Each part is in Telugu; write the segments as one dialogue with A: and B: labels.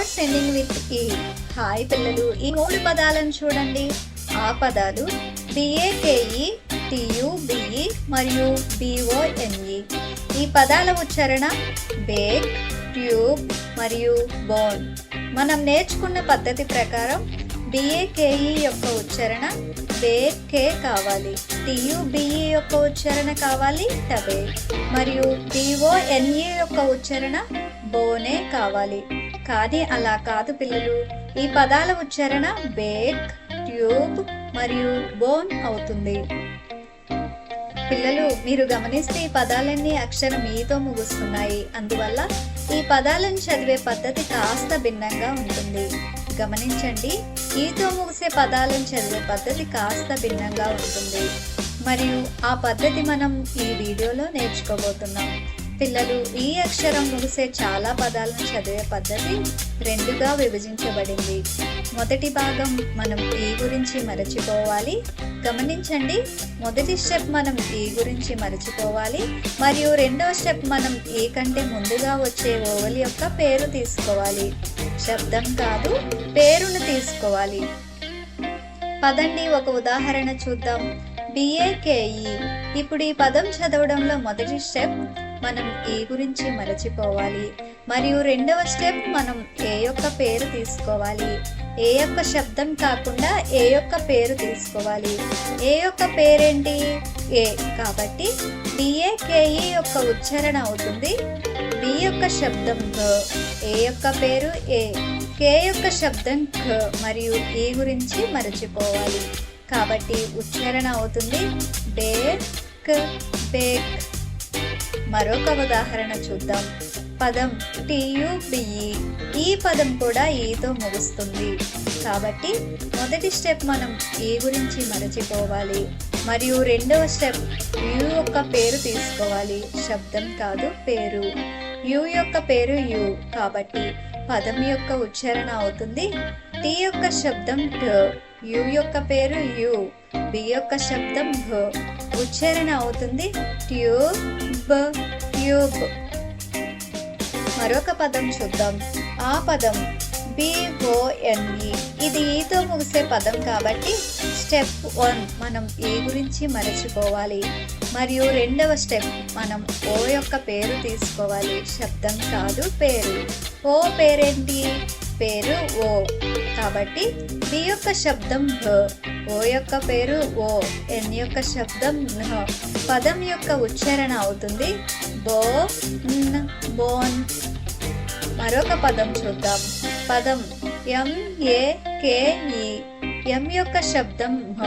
A: స్టార్ట్స్ ఎండింగ్ విత్ ఈ. హాయ్ పిల్లలు, ఈ 3 పదాలను చూడండి. ఆ పదాలు BAKE, TUBE మరియు BONE. ఈ పదాల ఉచ్చారణ బేక్, ట్యూబ్ మరియు బోన్. మనం నేర్చుకున్న పద్ధతి ప్రకారం BAKE యొక్క ఉచ్చారణ బేకే కావాలి, TUBE యొక్క ఉచ్చారణ కావాలి టబే, మరియు BONE యొక్క ఉచ్చారణ బోనే కావాలి. కానీ అలా కాదు పిల్లలు, ఈ పదాల ఉచ్చారణ బేక్, ట్యూబ్ మరియు బోన్ అవుతుంది. పిల్లలు, మీరు గమనిస్తే ఈ పదాలన్నీ అక్షరం ఈతో ముగుస్తున్నాయి. అందువల్ల ఈ పదాలను చదివే పద్ధతి కాస్త భిన్నంగా ఉంటుంది. గమనించండి, ఈతో ముగిసే పదాలను చదివే పద్ధతి కాస్త భిన్నంగా ఉంటుంది. మరియు ఆ పద్ధతి మనం ఈ వీడియోలో నేర్చుకోబోతున్నాం. పిల్లలు, ఈ అక్షరం ముగిసే చాలా పదాలను చదివే పద్ధతి 2గా విభజించబడింది. మొదటి భాగం మనం ఈ గురించి మరచిపోవాలి. గమనించండి, మొదటి స్టెప్ మనం ఈ గురించి మరచిపోవాలి మరియు రెండవ స్టెప్ మనం ఈ కంటే ముందుగా వచ్చే ఓవల్ యొక్క పేరు తీసుకోవాలి. శబ్దం కాదు, పేరును తీసుకోవాలి. పదండి ఒక ఉదాహరణ చూద్దాం. BAKE. ఇప్పుడు ఈ పదం చదవడంలో మొదటి స్టెప్ మనం ఏ గురించి మరచిపోవాలి మరియు రెండవ స్టెప్ మనం ఏ యొక్క పేరు తీసుకోవాలి. ఏ యొక్క శబ్దం కాకుండా ఏ యొక్క పేరు తీసుకోవాలి. ఏ యొక్క పేరేంటి? ఏ. కాబట్టి BAKE యొక్క ఉచ్చారణ అవుతుంది B యొక్క శబ్దం గ, ఏ యొక్క పేరు ఏ, K యొక్క శబ్దం ఖ మరియు ఏ గురించి మరచిపోవాలి. కాబట్టి ఉచ్చారణ అవుతుంది బేక్, బేక్. మరొక ఉదాహరణ చూద్దాం. పదం TUBE. ఈ పదం కూడా ఈతో ముగుస్తుంది. కాబట్టి మొదటి స్టెప్ మనం ఏ గురించి మరచిపోవాలి మరియు రెండవ స్టెప్ యు యొక్క పేరు తీసుకోవాలి. శబ్దం కాదు, పేరు. యు యొక్క పేరు యు. కాబట్టి పదం యొక్క ఉచ్చారణ అవుతుంది T యొక్క శబ్దం ఢ, యు యొక్క పేరు యు, B యొక్క శబ్దం భ. ఉచ్చారణ అవుతుంది ట్యూబ్, ట్యూబ్. మరొక పదం చూద్దాం. ఆ పదం BONE. ఇది ఈతో ముగిసే పదం కాబట్టి స్టెప్ 1 మనం ఏ గురించి మరచిపోవాలి మరియు రెండవ స్టెప్ మనం ఓ యొక్క పేరు తీసుకోవాలి. శబ్దం కాదు, పేరు. ఓ పేరేంటి? పేరు ఓ. కాబట్టి B యొక్క శబ్దం భ, ఓ యొక్క పేరు ఓ, N యొక్క శబ్దం న. పదం యొక్క ఉచ్చారణ అవుతుంది బోన్, బోన్. మరొక పదం చూద్దాం. పదం MAKE. M యొక్క శబ్దం మ,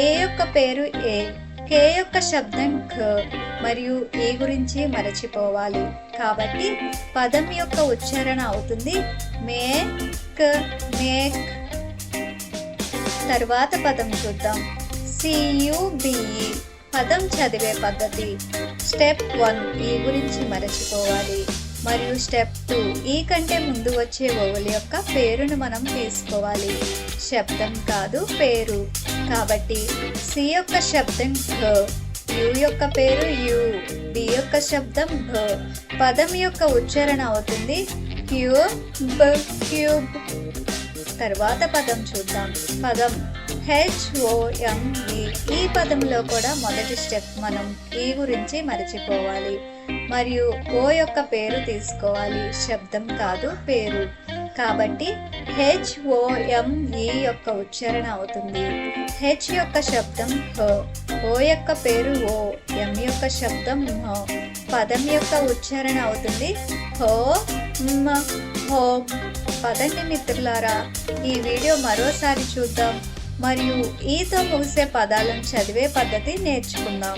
A: ఏ యొక్క పేరు ఏ, K యొక్క శబ్దం ఖ మరియు ఏ గురించి మరచిపోవాలి. కాబట్టి పదం యొక్క ఉచ్చారణ అవుతుంది మేక్, మేక్. తరువాత పదం చూద్దాం. CUBE. పదం చదివే పద్ధతి. స్టెప్ 1 ఈ గురించి మరచిపోవాలి మరియు స్టెప్ 2 ఈ కంటే ముందు వచ్చే ఓవల్ యొక్క పేరును మనం తీసుకోవాలి. శబ్దం కాదు, పేరు. కాబట్టి C యొక్క శబ్దం ఘ, యు యొక్క పేరు యు, B యొక్క శబ్దం భ. పదం యొక్క ఉచ్చారణ అవుతుంది క్యూబ్, క్యూబ్. తర్వాత పదం చూద్దాం. పదం HOME. ఈ పదంలో కూడా మొదటి స్టెప్ మనం ఈ గురించి మరచిపోవాలి మరియు ఓ యొక్క పేరు తీసుకోవాలి. శబ్దం కాదు, పేరు. కాబట్టి HOME యొక్క ఉచ్చారణ అవుతుంది H యొక్క శబ్దం హ, ఓ యొక్క పేరు ఓ, M యొక్క శబ్దం మ. పదం యొక్క ఉచ్చారణ అవుతుంది హోమ్, హోమ్. పదండి మిత్రులారా, ఈ వీడియో మరోసారి చూద్దాం మరియు ఈతో ముగిసే పదాలను చదివే పద్ధతి నేర్చుకుందాం.